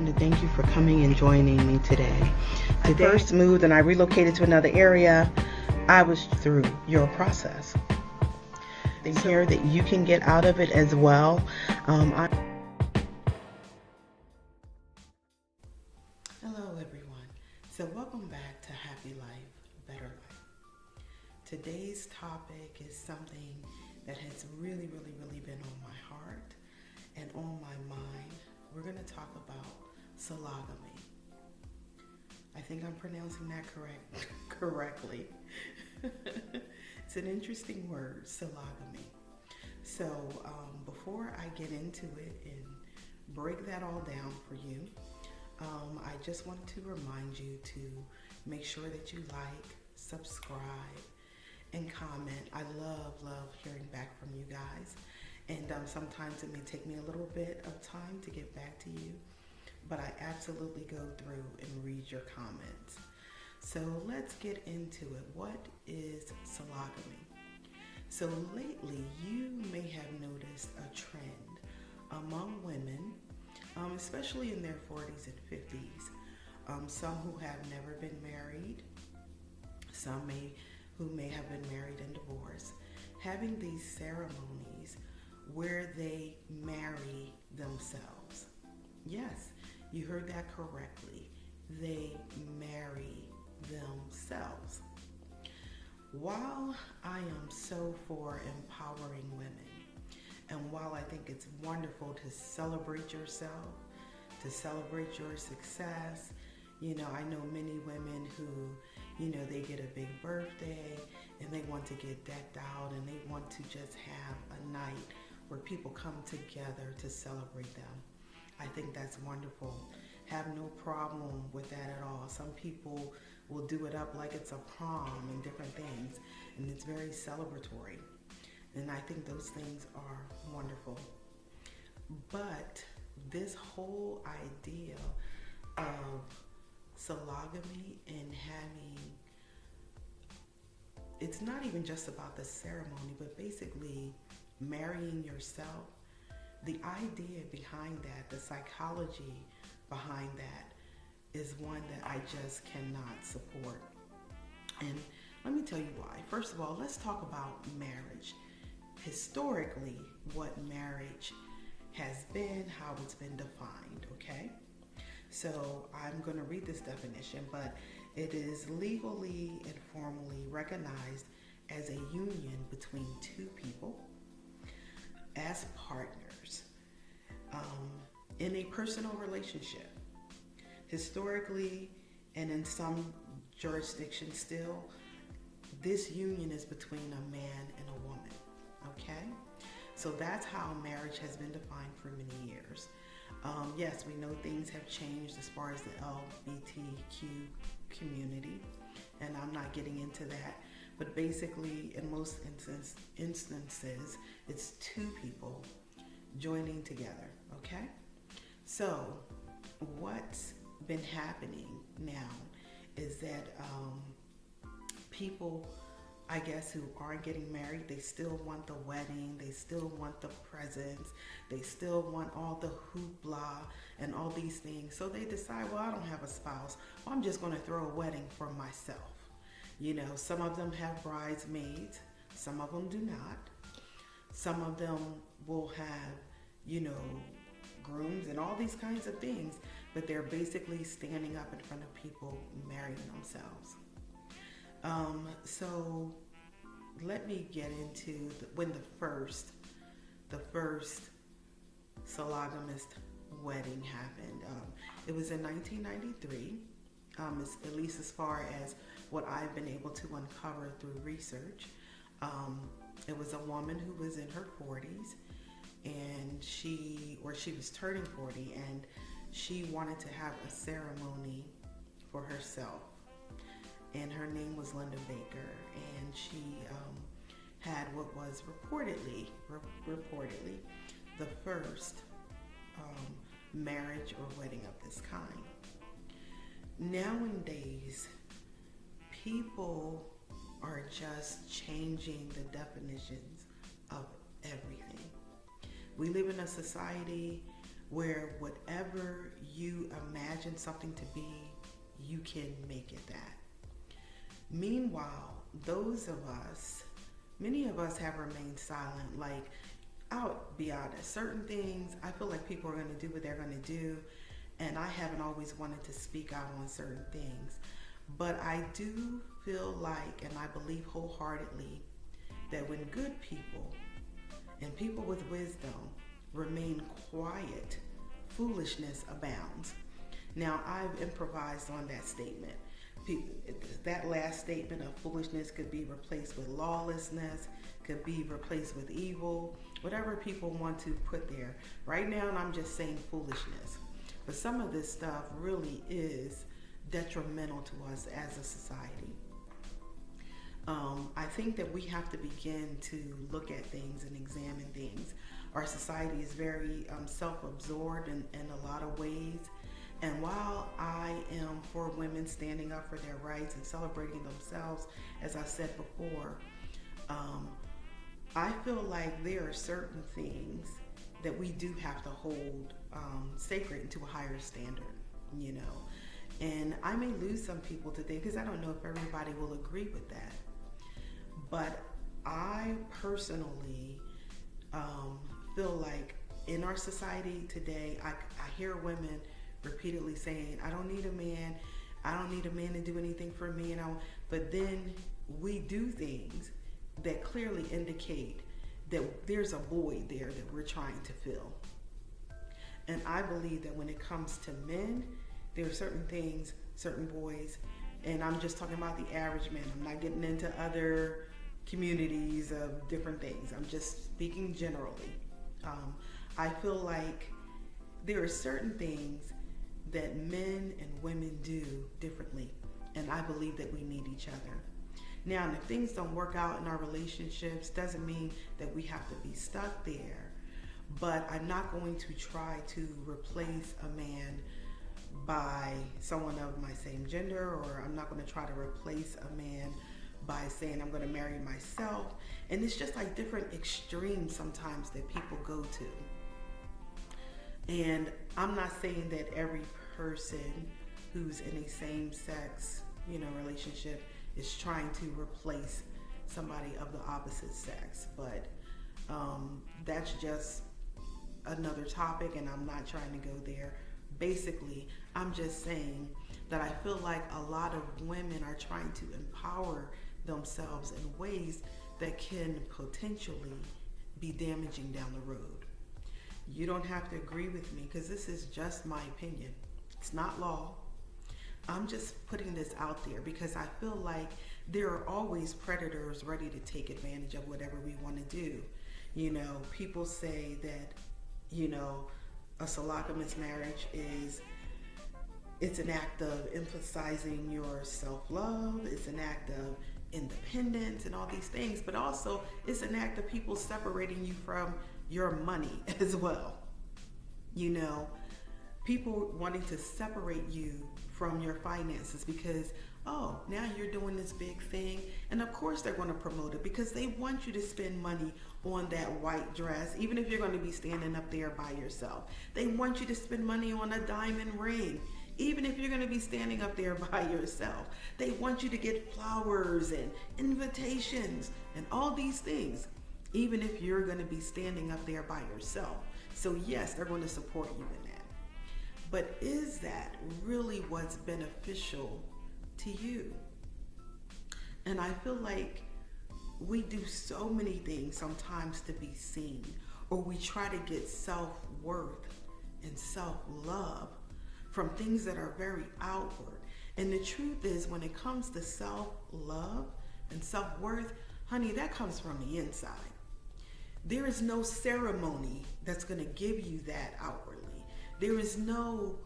want to thank you for coming and joining me today. I first moved and I relocated to another area. I was through your process. The care that you can get out of it as well. Hello everyone. So welcome back to Happy Life, Better Life. Today's topic is something that has really been on my heart and on my mind. We're going to talk about sologamy. I think I'm pronouncing that correctly. It's an interesting word, sologamy. So before I get into it and break that all down for you, I just wanted to remind you to make sure that you like, subscribe, and comment. I love hearing back from you guys. And sometimes it may take me a little bit of time to get back to you, but I absolutely go through and read your comments. So let's get into it. What is sologamy? So lately, you may have noticed a trend among women, especially in their 40s and 50s. Some who have never been married, some who may have been married and divorced, having these ceremonies where they marry themselves. Yes, you heard that correctly. They marry themselves. While I am so for empowering women, and while I think it's wonderful to celebrate yourself, to celebrate your success, I know many women who, they get a big birthday and they want to get decked out and they want to just have a night where people come together to celebrate them. I think that's wonderful. Have no problem with that at all. Some people will do it up like it's a prom and different things, and it's very celebratory. And I think those things are wonderful. But this whole idea of sologamy and it's not even just about the ceremony, but basically marrying yourself. The idea behind that, the psychology behind that is one that I just cannot support. And let me tell you why. First of all, let's talk about marriage. Historically, what marriage has been, how it's been defined, okay? So I'm going to read this definition, but it is legally and formally recognized as a union between two people as partners in a personal relationship. Historically, and in some jurisdictions still, this union is between a man and a woman, okay? So that's how marriage has been defined for many years. Yes, we know things have changed as far as the LGBTQ community, and I'm not getting into that. But basically, in most instances, it's two people joining together, okay? So what's been happening now is that people, I guess, who aren't getting married, they still want the wedding, they still want the presents, they still want all the hoopla and all these things. So they decide, well, I don't have a spouse, well, I'm just going to throw a wedding for myself. Some of them have bridesmaids, some of them do not. Some of them will have, grooms and all these kinds of things, but they're basically standing up in front of people marrying themselves. So let me get into when the first sologamist wedding happened. It was in 1993, at least as far as what I've been able to uncover through research. It was a woman who was in her 40s, and she was turning 40, and she wanted to have a ceremony for herself. And her name was Linda Baker, and she had what was reportedly the first marriage or wedding of this kind. Nowadays, people are just changing the definitions of everything. We live in a society where whatever you imagine something to be, you can make it that. Meanwhile, many of us have remained silent. Like, I'll be honest, certain things, I feel like people are going to do what they're going to do, and I haven't always wanted to speak out on certain things. But I do feel like, and I believe wholeheartedly, that when good people and people with wisdom remain quiet, foolishness abounds. Now, I've improvised on that statement. That last statement of foolishness could be replaced with lawlessness, could be replaced with evil, whatever people want to put there. Right now, I'm just saying foolishness. But some of this stuff really is detrimental to us as a society. I think that we have to begin to look at things and examine things. Our society is very self-absorbed in a lot of ways. And while I am for women standing up for their rights and celebrating themselves, as I said before, I feel like there are certain things that we do have to hold sacred and to a higher standard, you know. And I may lose some people today because I don't know if everybody will agree with that. But I personally feel like in our society today, I hear women repeatedly saying, I don't need a man. I don't need a man to do anything for me. But then we do things that clearly indicate that there's a void there that we're trying to fill. And I believe that when it comes to men, there are certain things, certain boys, and I'm just talking about the average man. I'm not getting into other communities of different things. I'm just speaking generally. I feel like there are certain things that men and women do differently, and I believe that we need each other. Now, and if things don't work out in our relationships, doesn't mean that we have to be stuck there, but I'm not going to try to replace a man by someone of my same gender, or I'm not going to try to replace a man by saying I'm going to marry myself. And it's just like different extremes sometimes that people go to. And I'm not saying that every person who's in a same-sex, relationship is trying to replace somebody of the opposite sex, but that's just another topic, and I'm not trying to go there. Basically, I'm just saying that I feel like a lot of women are trying to empower themselves in ways that can potentially be damaging down the road. You don't have to agree with me because this is just my opinion. It's not law. I'm just putting this out there because I feel like there are always predators ready to take advantage of whatever we want to do. People say that, a sologamous marriage it's an act of emphasizing your self-love, it's an act of independence and all these things, but also it's an act of people separating you from your money as well. People wanting to separate you from your finances because, now you're doing this big thing. And of course they're going to promote it because they want you to spend money on that white dress, even if you're going to be standing up there by yourself. They want you to spend money on a diamond ring, even if you're going to be standing up there by yourself. They want you to get flowers and invitations and all these things, even if you're going to be standing up there by yourself. So yes, they're going to support you in that. But is that really what's beneficial to you? And I feel like we do so many things sometimes to be seen, or we try to get self-worth and self-love from things that are very outward. And the truth is, when it comes to self-love and self-worth, honey, that comes from the inside. There is no ceremony that's going to give you that outwardly. There is no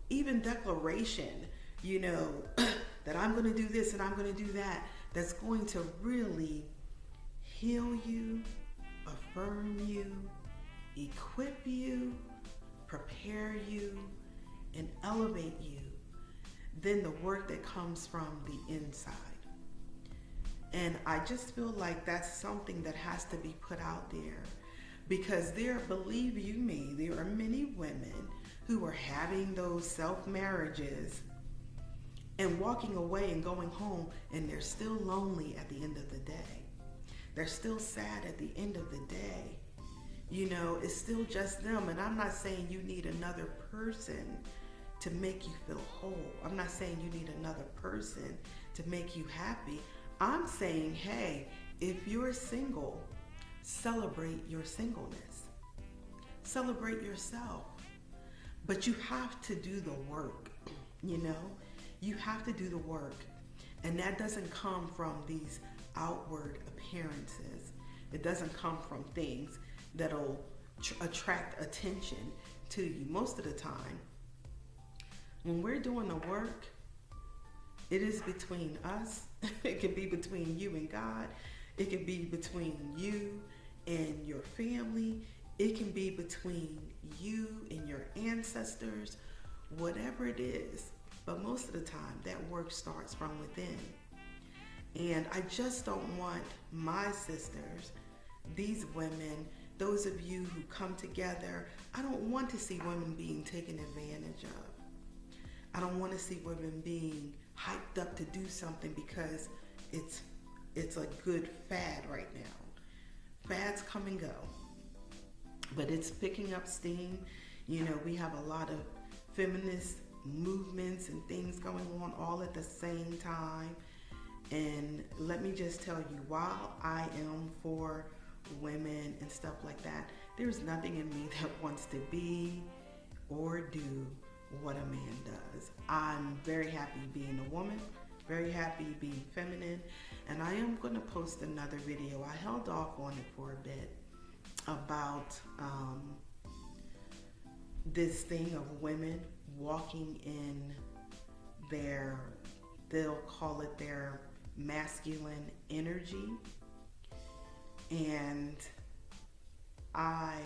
even declaration, that I'm going to do this and I'm going to do that, that's going to really heal you, affirm you, equip you, prepare you, and elevate you than the work that comes from the inside. And I just feel like that's something that has to be put out there, Because believe you me, there are many women who are having those self-marriages and walking away and going home, and they're still lonely at the end of the day. They're still sad at the end of the day. You know, it's still just them. And I'm not saying you need another person to make you feel whole. I'm not saying you need another person to make you happy. I'm saying, hey, if you're single, celebrate your singleness. Celebrate yourself. But you have to do the work, you know? You have to do the work. And that doesn't come from these outward appearances. It doesn't come from things that'll attract attention to you. Most of the time, when we're doing the work, it is between us. It could be between you and God. It could be between you and your family. It can be between you and your ancestors, whatever it is. But most of the time, that work starts from within. And I just don't want my sisters, these women, those of you who come together, I don't want to see women being taken advantage of. I don't want to see women being hyped up to do something because it's a good fad right now. Fads come and go, but it's picking up steam. You know, we have a lot of feminist movements and things going on all at the same time. And let me just tell you, while I am for women and stuff like that, there's nothing in me that wants to be or do what a man does. I'm very happy being a woman, very happy being feminine, and I am going to post another video. I held off on it for a bit about this thing of women walking in they'll call it their masculine energy. And I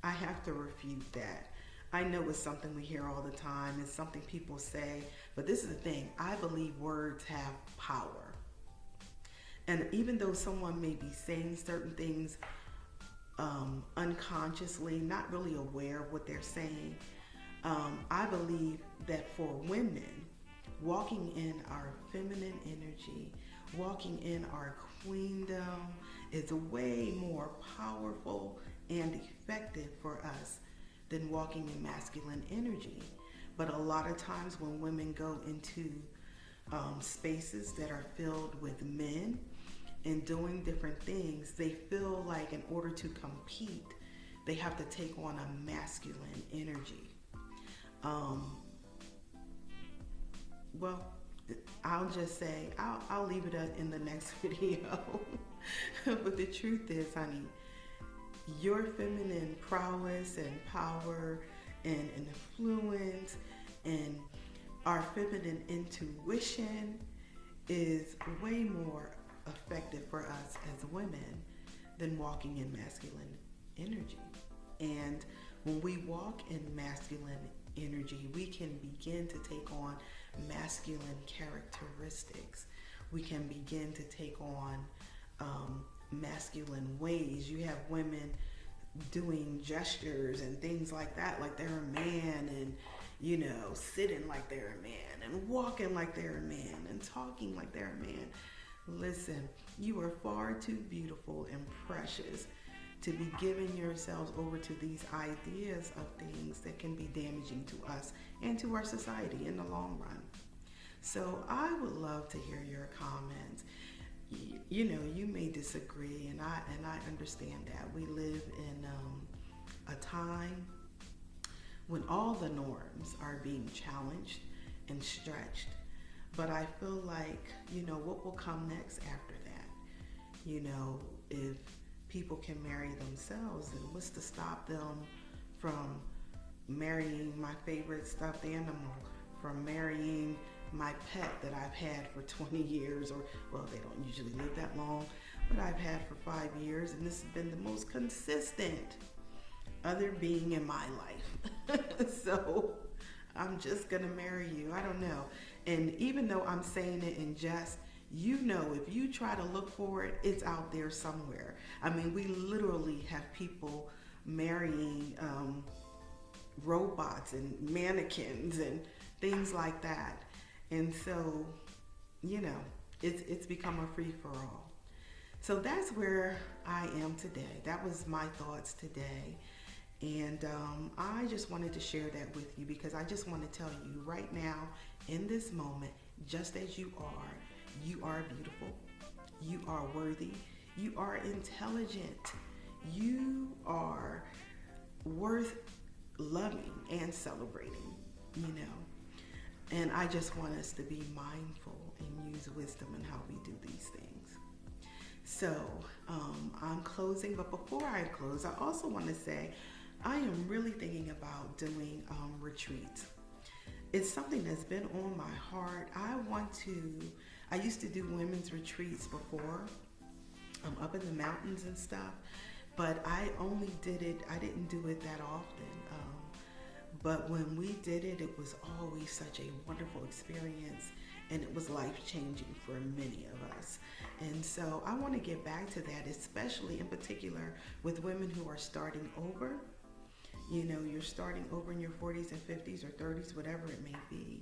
have to refute that. I know it's something we hear all the time. It's something people say. But this is the thing. I believe words have power. And even though someone may be saying certain things unconsciously, not really aware of what they're saying, I believe that for women, walking in our feminine energy, walking in our queendom is way more powerful and effective for us than walking in masculine energy. But a lot of times when women go into spaces that are filled with men and doing different things, they feel like in order to compete, they have to take on a masculine energy. Well, I'll just say, I'll leave it in the next video. But the truth is, honey, your feminine prowess and power and influence and our feminine intuition is way more effective for us as women than walking in masculine energy. And when we walk in masculine energy, we can begin to take on masculine characteristics. We can begin to take on masculine ways. You have women doing gestures and things like that, like they're a man, and you know, sitting like they're a man, and walking like they're a man, and talking like they're a man. Listen, you are far too beautiful and precious to be giving yourselves over to these ideas of things that can be damaging to us and to our society in the long run. So I would love to hear your comments. You know, you may disagree, and I understand that. We live in a time when all the norms are being challenged and stretched. But I feel like, you know, what will come next after that? You know, if people can marry themselves, then what's to stop them from marrying my favorite stuffed animal, from marrying my pet that I've had for 20 years, or, well, they don't usually live that long, but I've had for 5 years, and this has been the most consistent other being in my life. So I'm just gonna marry you. I don't know. And even though I'm saying it in jest, You know, if you try to look for it, it's out there somewhere. I mean, we literally have people marrying robots and mannequins and things like that. And so, you know, it's become a free for all. So that's where I am today. That was my thoughts today. And I just wanted to share that with you because I just want to tell you right now, in this moment, just as you are beautiful, you are worthy, you are intelligent, you are worth loving and celebrating, you know. And I just want us to be mindful and use wisdom in how we do these things. So I'm closing, but before I close, I also want to say I am really thinking about doing retreats. It's something that's been on my heart. I used to do women's retreats before, up in the mountains and stuff, but I didn't do it that often. But when we did it, it was always such a wonderful experience, and it was life-changing for many of us. And so I want to get back to that, especially in particular with women who are starting over. You know, you're starting over in your 40s and 50s or 30s, whatever it may be.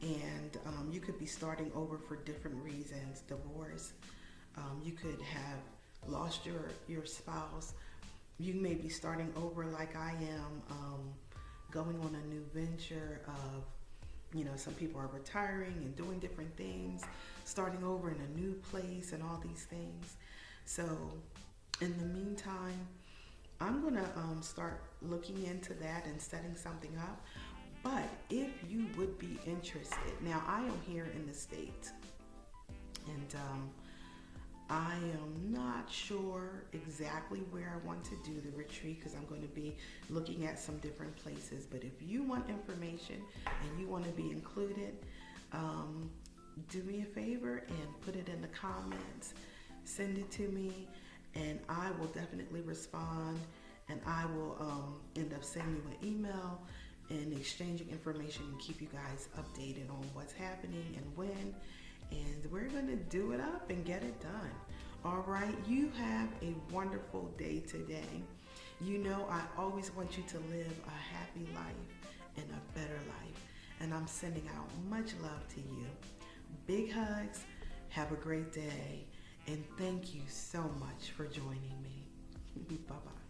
And you could be starting over for different reasons. Divorce. You could have lost your spouse. You may be starting over like I am, going on a new venture of, you know, some people are retiring and doing different things, starting over in a new place and all these things. So in the meantime, I'm going to start looking into that and setting something up. But if you would be interested, now I am here in the States, and I am not sure exactly where I want to do the retreat because I'm going to be looking at some different places. But if you want information and you want to be included, do me a favor and put it in the comments, send it to me, and I will definitely respond, and I will end up sending you an email and exchanging information and keep you guys updated on what's happening and when. And we're going to do it up and get it done. All right, you have a wonderful day today. You know, I always want you to live a happy life and a better life. And I'm sending out much love to you. Big hugs. Have a great day. And thank you so much for joining me. Bye-bye.